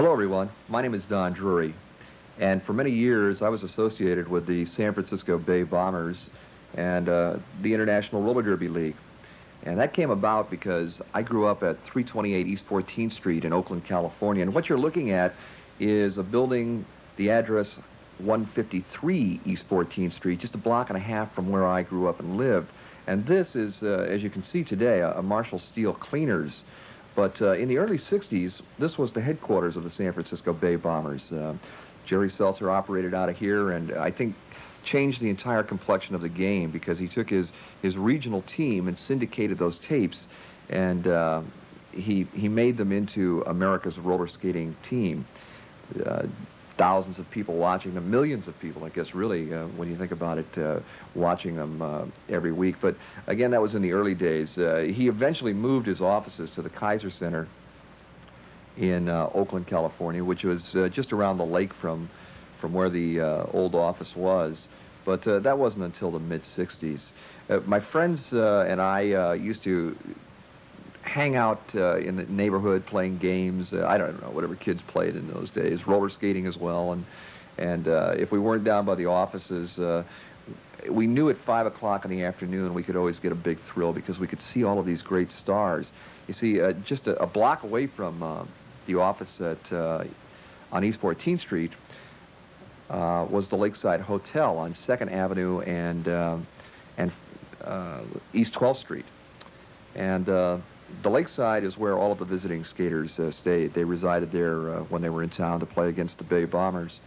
Hello, everyone. My name is Don Drewry, and for many years I was associated with the San Francisco Bay Bombers and the International Roller Derby League. And that came about because I grew up at 328 East 14th Street in Oakland, California. And what you're looking at is a building, the address 153 East 14th Street, just a block and a half from where I grew up and lived. And this is, as you can see today, a Marshall Steel Cleaners. But in the early 60s, this was the headquarters of the San Francisco Bay Bombers. Jerry Seltzer operated out of here, and I think changed the entire complexion of the game because he took his regional team and syndicated those tapes, and he made them into America's roller skating team. Thousands of people watching them, millions of people, I guess, really, when you think about it, watching them every week. But again, that was in the early days. He eventually moved his offices to the Kaiser Center in Oakland, California, which was just around the lake from where the old office was. But that wasn't until the mid-'60s. My friends and I used to hang out in the neighborhood playing games. I don't know, whatever kids played in those days, roller skating as well. And if we weren't down by the offices, we knew at 5 o'clock in the afternoon we could always get a big thrill because we could see all of these great stars. You see, just a block away from the office on East 14th Street was the Lakeside Hotel on 2nd Avenue and East 12th Street. And the Lakeside is where all of the visiting skaters stayed. They resided there when they were in town to play against the Bay Bombers.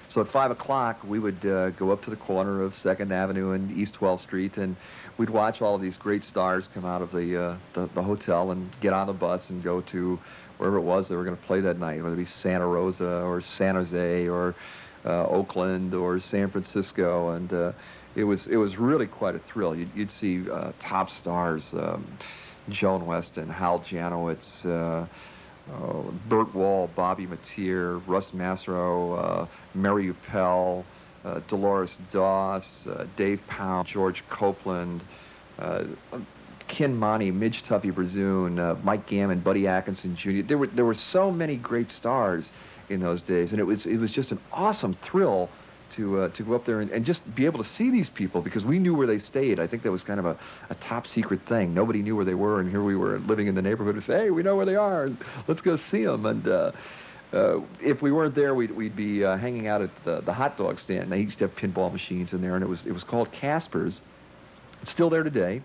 So at 5 o'clock, we would go up to the corner of 2nd Avenue and East 12th Street, and we'd watch all of these great stars come out of the hotel and get on the bus and go to wherever it was they were going to play that night, whether it be Santa Rosa or San Jose or Oakland or San Francisco. And it was really quite a thrill. You'd see top stars, Joan Weston, Hal Janowitz, Burt Wall, Bobby Mateer, Russ Masserow, Mary Uppel, Dolores Doss, Dave Pound, George Copeland, Ken Monty, Midge Tuffy Brazoon, Mike Gammon, Buddy Atkinson Jr. There were so many great stars in those days, and it was just an awesome thrill to go up there and just be able to see these people because we knew where they stayed. I think that was kind of a top secret thing. Nobody knew where they were, and here we were living in the neighborhood and say, hey, we know where they are. Let's go see them. And if we weren't there, we'd be hanging out at the hot dog stand. They used to have pinball machines in there, and it was called Casper's. It's still there today.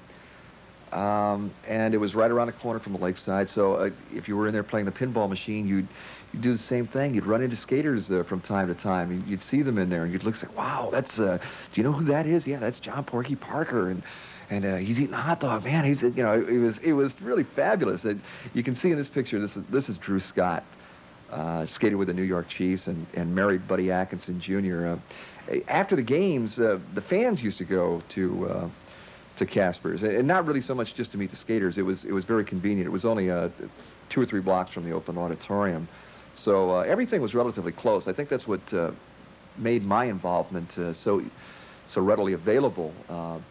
And it was right around the corner from the lakeside. So if you were in there playing the pinball machine, you'd do the same thing. You'd run into skaters from time to time. You'd see them in there, and you'd look and say, wow, that's, do you know who that is? Yeah, that's John Porky Parker, and he's eating a hot dog. Man, he's, you know, it was really fabulous. You can see in this picture, this is Drew Scott, skated with the New York Chiefs and married Buddy Atkinson Jr. After the games, the fans used to go to Casper's, and not really so much just to meet the skaters. It was very convenient. It was only 2 or 3 blocks from the Oakland Auditorium. So everything was relatively close. I think that's what made my involvement so readily available. The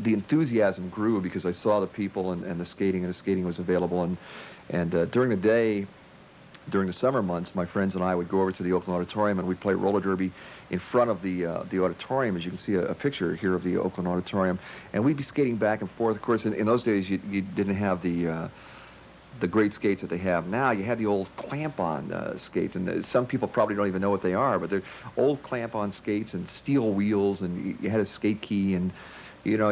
enthusiasm grew because I saw the people and the skating was available. And during the day, during the summer months, my friends and I would go over to the Oakland Auditorium and we'd play roller derby in front of the auditorium. As you can see a picture here of the Oakland Auditorium. And we'd be skating back and forth. Of course, in those days, you didn't have the great skates that they have now. You had the old clamp-on skates, and some people probably don't even know what they are, but they're old clamp-on skates and steel wheels, and you had a skate key, and you know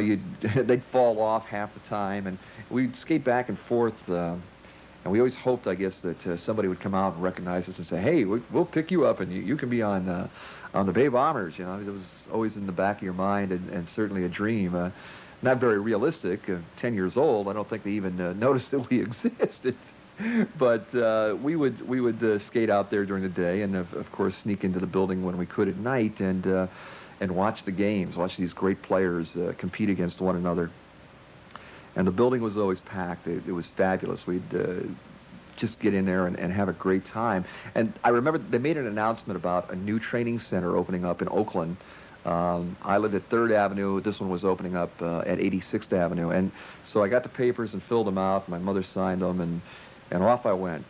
they'd fall off half the time, and we'd skate back and forth, and we always hoped, I guess, that somebody would come out and recognize us and say, hey, we'll pick you up, and you can be on the Bay Bombers. You know, it was always in the back of your mind, and certainly a dream. Not very realistic. 10 years old, I don't think they even noticed that we existed. But we would skate out there during the day, and of course sneak into the building when we could at night, and watch the games, watch these great players compete against one another. And the building was always packed. It was fabulous. We'd just get in there and have a great time. And I remember they made an announcement about a new training center opening up in Oakland. I lived at 3rd Avenue. This one was opening up at 86th Avenue. And so I got the papers and filled them out. My mother signed them, and off I went.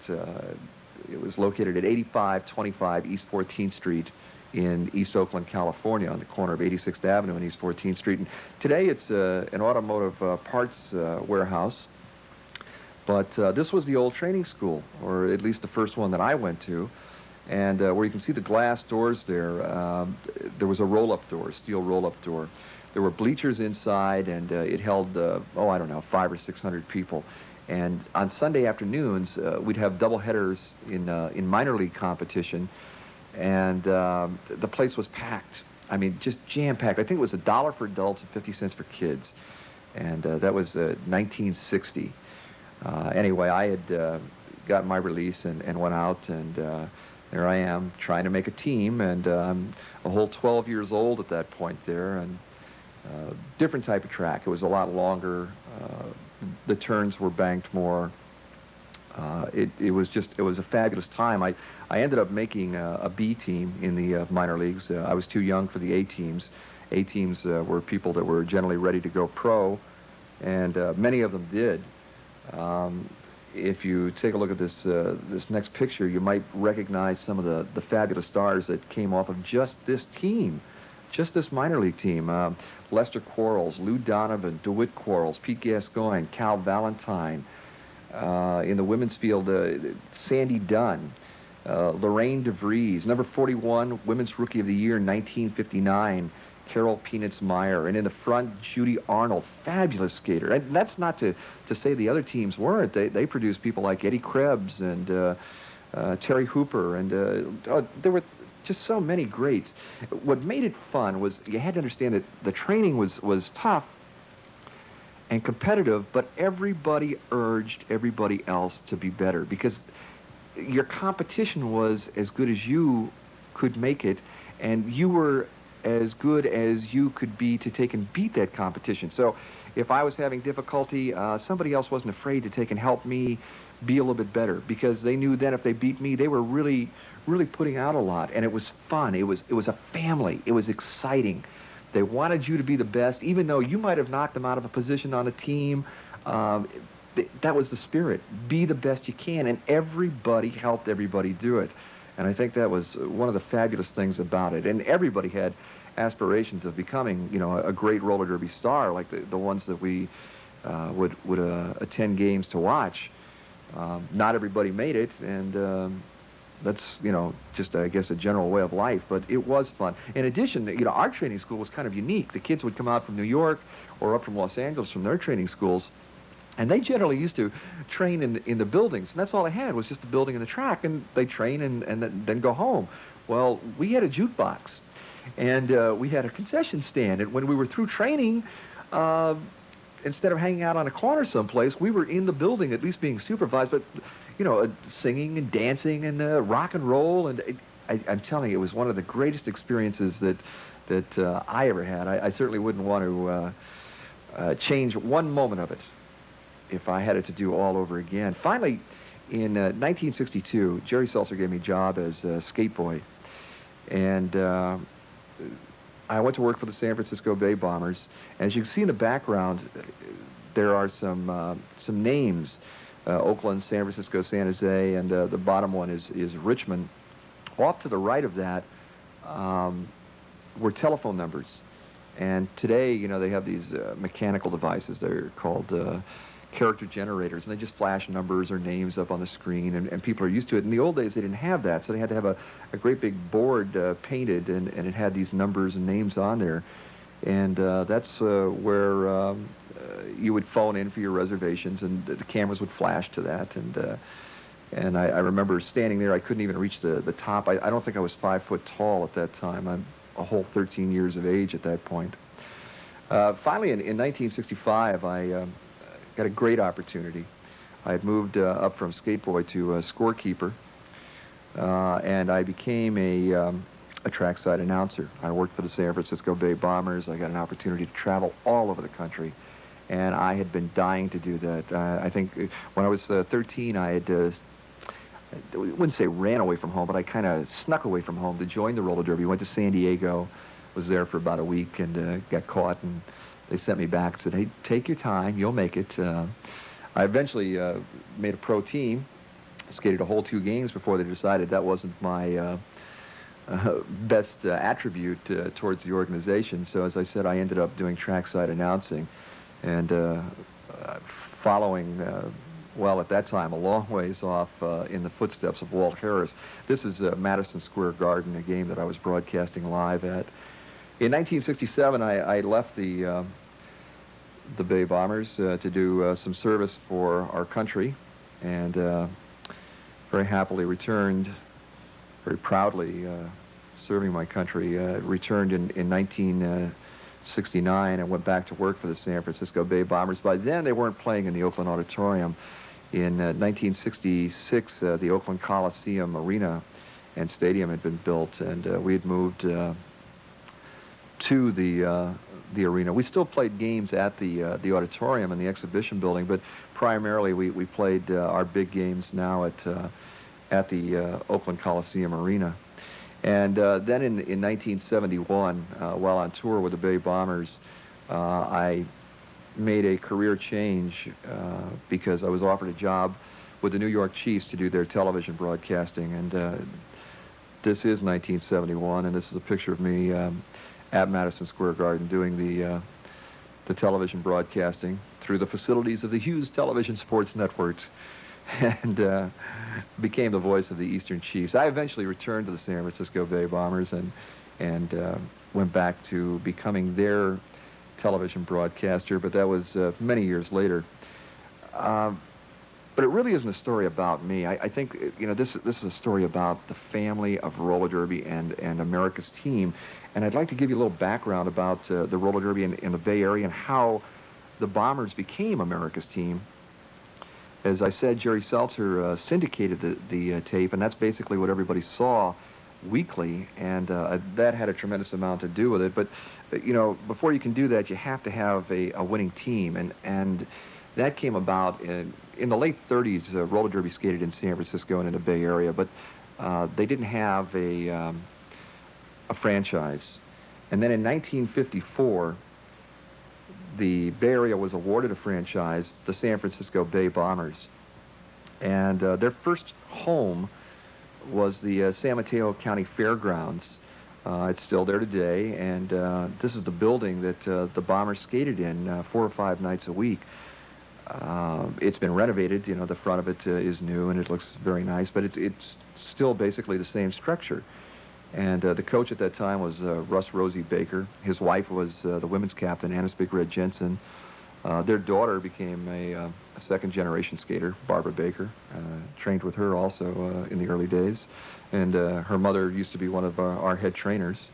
It was located at 8525 East 14th Street in East Oakland, California, on the corner of 86th Avenue and East 14th Street. And today it's an automotive parts warehouse. But this was the old training school, or at least the first one that I went to. And where you can see the glass doors there, there was a roll-up door, steel roll-up door. There were bleachers inside, and it held, I don't know, 500 or 600 people. And on Sunday afternoons, we'd have double headers in minor league competition, and the place was packed. I mean, just jam-packed. I think it was $1 for adults and 50 cents for kids, and that was 1960. Anyway, I had gotten my release and went out, and there I am trying to make a team, and I'm a whole 12 years old at that point there, and different type of track. It was a lot longer. The turns were banked more. It was a fabulous time. I ended up making a B team in the minor leagues. I was too young for the A teams. A teams were people that were generally ready to go pro, and many of them did. If you take a look at this this next picture, you might recognize some of the fabulous stars that came off of just this team, just this minor league team. Lester Quarles, Lou Donovan, DeWitt Quarles, Pete Gascoigne, Cal Valentine. In the women's field, Sandy Dunn, Lorraine DeVries, number 41, Women's Rookie of the Year, 1959, Carol Peanuts Meyer. And in the front, Judy Arnold, fabulous skater. And that's not to say the other teams weren't. They produced people like Eddie Krebs and Terry Hooper, and there were just so many greats. What made it fun was you had to understand that the training was tough and competitive, but everybody urged everybody else to be better, because your competition was as good as you could make it, and you were as good as you could be to take and beat that competition. So if I was having difficulty, somebody else wasn't afraid to take and help me be a little bit better, because they knew then if they beat me, they were really putting out a lot, and it was fun. It was a family. It was exciting. They wanted you to be the best, even though you might have knocked them out of a position on a team. That was the spirit. Be the best you can, and everybody helped everybody do it. And I think that was one of the fabulous things about it. And everybody had aspirations of becoming, a great roller derby star, like the ones that we would attend games to watch. Not everybody made it, and that's, just, I guess, a general way of life, but it was fun. In addition, our training school was kind of unique. The kids would come out from New York or up from Los Angeles from their training schools, and they generally used to train in the buildings, and that's all they had was just the building and the track, and they train and then go home. Well, we had a jukebox, and we had a concession stand, and when we were through training, instead of hanging out on a corner someplace, we were in the building, at least being supervised, but singing and dancing and rock and roll, and I'm telling you, it was one of the greatest experiences that I ever had. I certainly wouldn't want to change one moment of it if I had it to do all over again. Finally, in 1962, Jerry Seltzer gave me a job as a skate boy, and I went to work for the San Francisco Bay Bombers. And as you can see in the background, there are some names. Oakland, San Francisco, San Jose, and the bottom one is Richmond. Off to the right of that were telephone numbers. And today, they have these mechanical devices. They're called character generators, and they just flash numbers or names up on the screen, and people are used to it. In the old days, they didn't have that, so they had to have a great big board painted, and it had these numbers and names on there. And that's where you would phone in for your reservations, and the cameras would flash to that. And I remember standing there. I couldn't even reach the top. I don't think I was 5 foot tall at that time. I'm a whole 13 years of age at that point. Finally, in 1965, I got a great opportunity. I had moved up from skate boy to scorekeeper, and I became a trackside announcer. I worked for the San Francisco Bay Bombers. I got an opportunity to travel all over the country, and I had been dying to do that. I think when I was 13, I had, I wouldn't say ran away from home, but I kind of snuck away from home to join the roller derby. Went to San Diego, was there for about a week, and got caught, and they sent me back and said, hey, take your time, you'll make it. I eventually made a pro team, skated a whole 2 games before they decided that wasn't my best attribute towards the organization. So as I said, I ended up doing trackside announcing and following, well, at that time, a long ways off in the footsteps of Walt Harris. This is Madison Square Garden, a game that I was broadcasting live at. In 1967, I left the Bay Bombers to do some service for our country, and very happily returned, very proudly serving my country. Returned in 1969 and went back to work for the San Francisco Bay Bombers. By then, they weren't playing in the Oakland Auditorium. In 1966, the Oakland Coliseum Arena and Stadium had been built, and we had moved to the arena. We still played games at the auditorium and the exhibition building, but primarily we played our big games now at the Oakland Coliseum Arena. And then in 1971, while on tour with the Bay Bombers, I made a career change because I was offered a job with the New York Chiefs to do their television broadcasting. And this is 1971, and this is a picture of me at Madison Square Garden doing the television broadcasting through the facilities of the Hughes Television Sports Network, and became the voice of the Eastern Chiefs. I eventually returned to the San Francisco Bay Bombers and went back to becoming their television broadcaster, but that was many years later. But it really isn't a story about me. I think, you know, this is a story about the family of roller derby and America's team. And I'd like to give you a little background about the roller derby in the Bay Area and how the Bombers became America's team. As I said, Jerry Seltzer syndicated the tape, and that's basically what everybody saw weekly, and that had a tremendous amount to do with it. But, you know, before you can do that, you have to have a winning team, and that came about in the late 30s. Roller derby skated in San Francisco and in the Bay Area, but they didn't have a franchise. And then in 1954, the Bay Area was awarded a franchise, the San Francisco Bay Bombers. And their first home was the San Mateo County Fairgrounds. It's still there today, and this is the building that the Bombers skated in 4 or 5 nights a week. It's been renovated. You know, the front of it is new, and it looks very nice, but it's still basically the same structure. And the coach at that time was Russ Rosie Baker. His wife was the women's captain, Anna Big Red Jensen. Their daughter became a second-generation skater, Barbara Baker. Trained with her also in the early days. And her mother used to be one of our head trainers.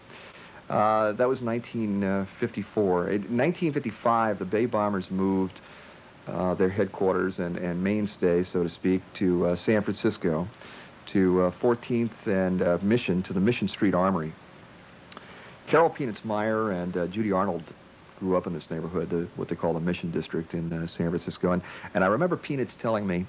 That was 1954. In 1955, the Bay Bombers moved their headquarters and mainstay, so to speak, to San Francisco, to 14th and Mission, to the Mission Street Armory. Carol Peanuts Meyer and Judy Arnold grew up in this neighborhood, what they call the Mission District in San Francisco. And I remember Peanuts telling me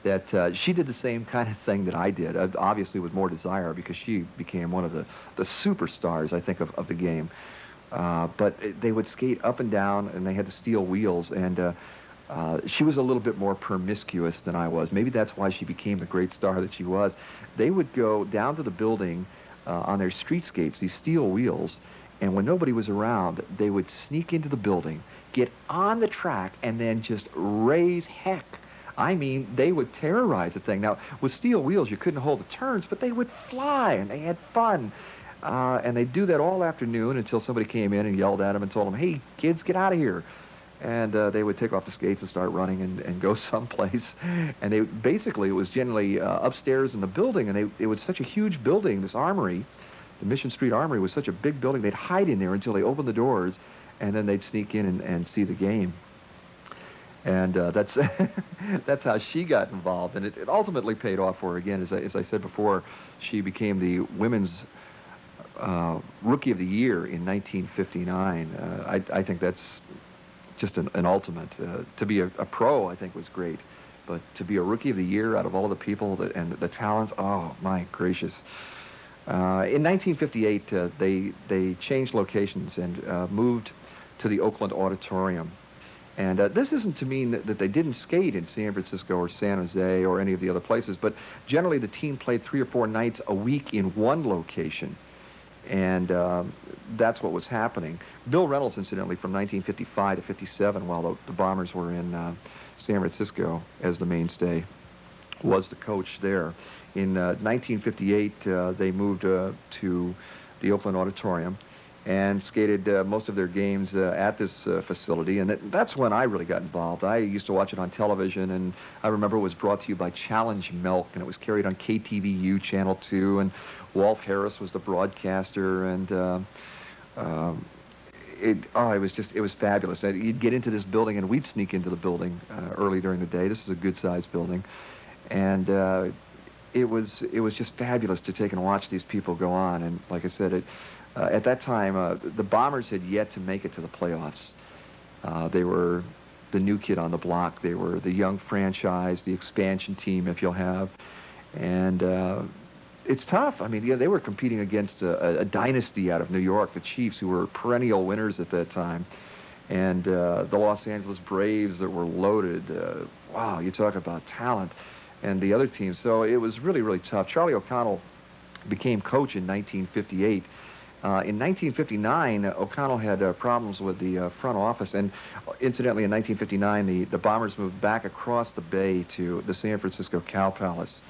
that she did the same kind of thing that I did, obviously with more desire, because she became one of the superstars, I think, of the game. But they would skate up and down, and they had the steel wheels, and she was a little bit more promiscuous than I was. Maybe that's why she became the great star that she was. They would go down to the building on their street skates, these steel wheels, and when nobody was around, they would sneak into the building, get on the track, and then just raise heck. I mean, they would terrorize the thing. Now, with steel wheels, you couldn't hold the turns, but they would fly, and they had fun. And they'd do that all afternoon until somebody came in and yelled at them and told them, "Hey, kids, get out of here." And they would take off the skates and start running and go someplace. And they basically, it was generally upstairs in the building, and it was such a huge building, this armory. The Mission Street Armory was such a big building, they'd hide in there until they opened the doors, and then they'd sneak in and see the game. And that's that's how she got involved, and it ultimately paid off for her. Again, as I said before, she became the women's Rookie of the Year in 1959. I think that's just an ultimate. To be a pro, I think, was great, but to be a Rookie of the Year out of all of the people and the talents, oh my gracious. In 1958, they changed locations and moved to the Oakland Auditorium. And this isn't to mean that they didn't skate in San Francisco or San Jose or any of the other places, but generally the team played 3 or 4 nights a week in one location. And that's what was happening. Bill Reynolds, incidentally, from 1955 to 57, while the Bombers were in San Francisco as the mainstay, was the coach there. In 1958, they moved to the Oakland Auditorium and skated most of their games at this facility. And that's when I really got involved. I used to watch it on television, and I remember it was brought to you by Challenge Milk, and it was carried on KTVU Channel 2, and Walt Harris was the broadcaster, and it was fabulous. You'd get into this building, and we'd sneak into the building early during the day. This is a good-sized building, and it was just fabulous to take and watch these people go on. And like I said, at that time, the Bombers had yet to make it to the playoffs. They were the new kid on the block. They were the young franchise, the expansion team, if you'll have. And it's tough. I mean, they were competing against a dynasty out of New York, the Chiefs, who were perennial winners at that time. And the Los Angeles Braves that were loaded. Wow, you talk about talent. And the other teams. So it was really, really tough. Charlie O'Connell became coach in 1958. In 1959, O'Connell had problems with the front office, and incidentally, in 1959, the Bombers moved back across the bay to the San Francisco Cow Palace,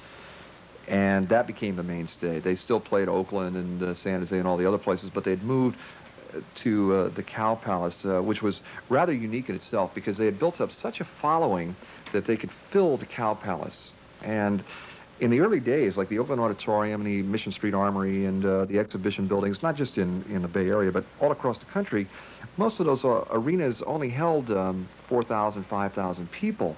and that became the mainstay. They still played Oakland and San Jose and all the other places, but they'd moved to the Cow Palace, which was rather unique in itself because they had built up such a following that they could fill the Cow Palace. And in the early days, like the Oakland Auditorium, the Mission Street Armory, and the exhibition buildings, not just in the Bay Area, but all across the country, most of those arenas only held 4,000, 5,000 people.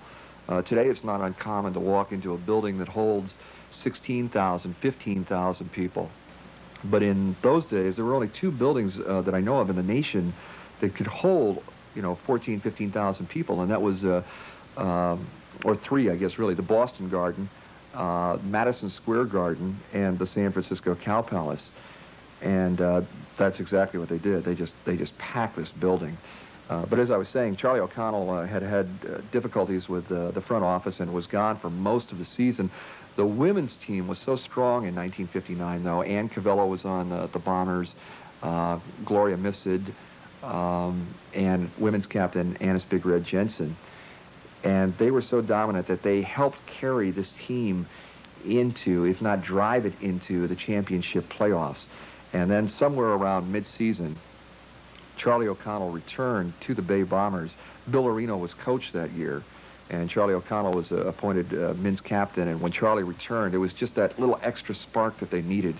Today, it's not uncommon to walk into a building that holds 16,000, 15,000 people. But in those days, there were only 2 buildings that I know of in the nation that could hold, 14, 15,000 people, and that was, or 3, I guess, really, the Boston Garden, Madison Square Garden, and the San Francisco Cow Palace. And that's exactly what they did. They just packed this building. But as I was saying, Charlie O'Connell had difficulties with the front office and was gone for most of the season. The women's team was so strong in 1959, though. Ann Cavello was on the Bombers, Gloria Missid, and women's captain Annis Big Red Jensen. And they were so dominant that they helped carry this team into, if not drive it into, the championship playoffs. And then somewhere around mid-season, Charlie O'Connell returned to the Bay Bombers. Bill Areno was coach that year, and Charlie O'Connell was appointed men's captain. And when Charlie returned, it was just that little extra spark that they needed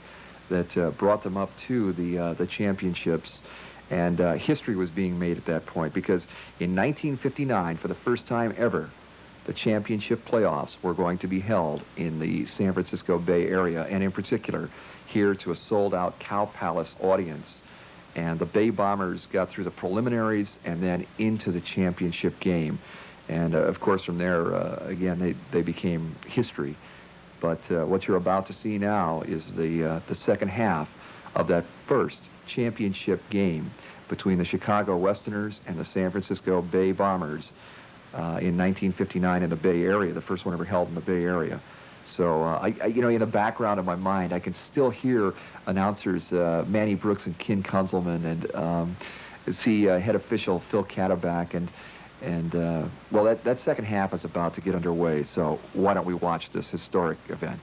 that brought them up to the championships. And history was being made at that point because in 1959, for the first time ever, the championship playoffs were going to be held in the San Francisco Bay Area, and in particular, here to a sold-out Cow Palace audience. And the Bay Bombers got through the preliminaries and then into the championship game. And, of course, from there, again, they became history. But what you're about to see now is the second half of that first championship game between the Chicago Westerners and the San Francisco Bay Bombers in 1959 in the Bay Area, the first one ever held in the Bay Area. So, in the background of my mind, I can still hear announcers Manny Brooks and Ken Kunzelman, and see head official Phil Cataback, and well, that second half is about to get underway. So why don't we watch this historic event?